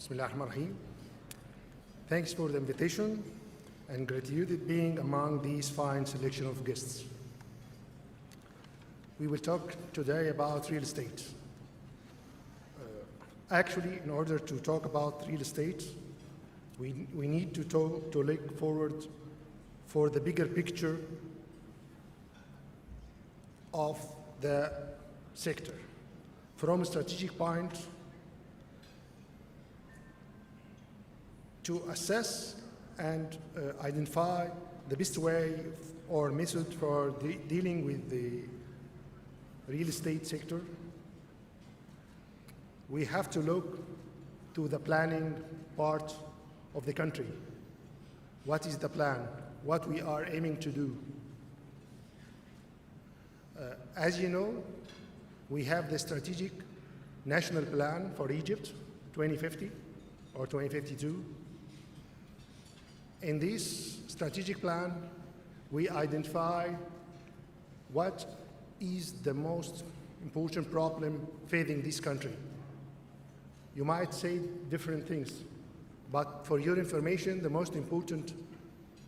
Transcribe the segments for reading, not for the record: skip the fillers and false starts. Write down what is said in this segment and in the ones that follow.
Bismillahirrahmanirrahim. Thanks for the invitation and gratitude being among these fine selection of guests. We will talk today about real estate. Actually, in order to talk about real estate, we need to look forward for the bigger picture of the sector. From a strategic point, to assess and identify the best way or method for dealing with the real estate sector, we have to look to the planning part of the country. What is the plan? What we are aiming to do? As you know, we have the strategic national plan for Egypt 2050 or 2052. In this strategic plan, we identify what is the most important problem facing this country. You might say different things, but for your information, the most important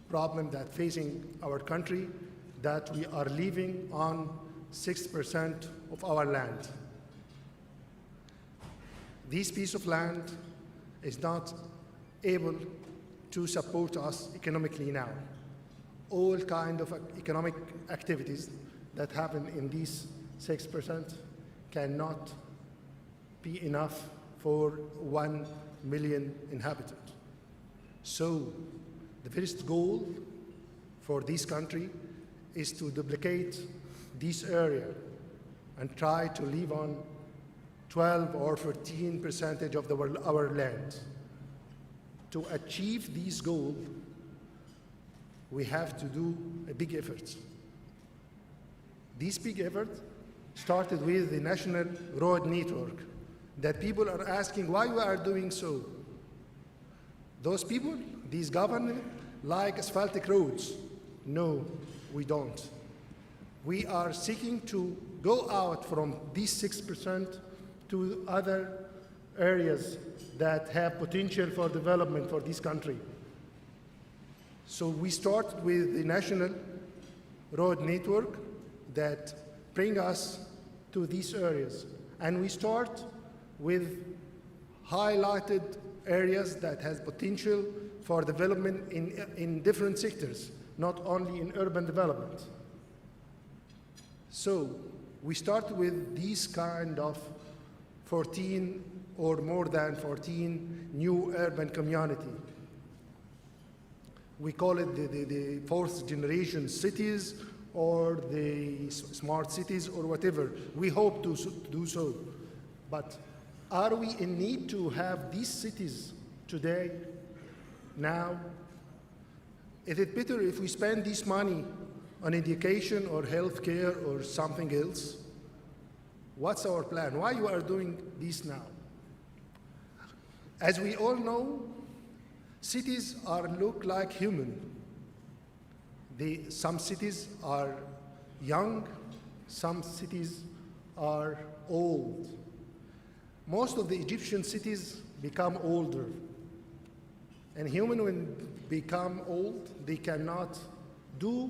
problem that facing our country, that we are living on 6% of our land. This piece of land is not able to support us economically now. All kinds of economic activities that happen in these 6% cannot be enough for 1 million inhabitants. So the first goal for this country is to duplicate this area and try to live on 12 or 14% of our land. To achieve this goal, we have to do a big effort. This big effort started with the national road network that people are asking why we are doing so. Those people, these government, like asphaltic roads. No, we don't. We are seeking to go out from these 6% to other areas that have potential for development for this country. So we start with the national road network that bring us to these areas. And we start with highlighted areas that has potential for development in different sectors, not only in urban development. So we start with these kind of 14 or more than 14 new urban community. We call it the fourth generation cities or the smart cities or whatever. We hope to do so. But are we in need to have these cities today, now? Is it better if we spend this money on education or healthcare or something else? What's our plan? Why you are doing this now? As we all know, cities look like human. Some cities are young, some cities are old. Most of the Egyptian cities become older. And human, when become old, they cannot do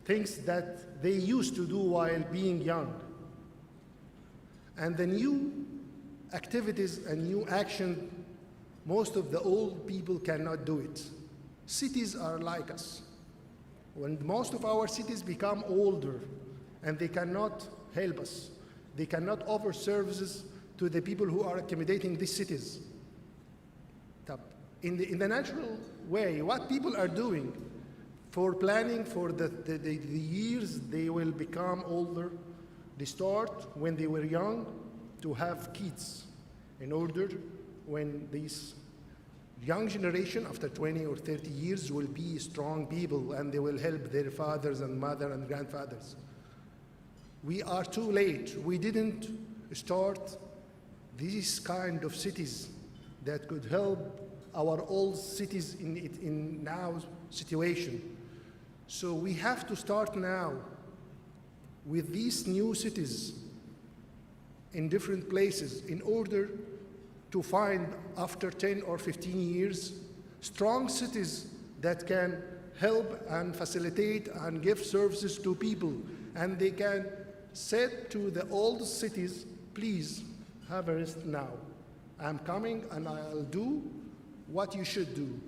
things that they used to do while being young. And the new activities and new action, most of the old people cannot do it. Cities are like us. When most of our cities become older and they cannot help us, they cannot offer services to the people who are accommodating these cities. In the natural way, what people are doing for planning for the years they will become older, they start when they were young to have kids in order when this young generation after 20 or 30 years will be strong people and they will help their fathers and mother and grandfathers. We are too late. We didn't start these kind of cities that could help our old cities in now situation. So we have to start now with these new cities in different places in order to find, after 10 or 15 years, strong cities that can help and facilitate and give services to people. And they can say to the old cities, please have a rest now. I'm coming and I'll do what you should do.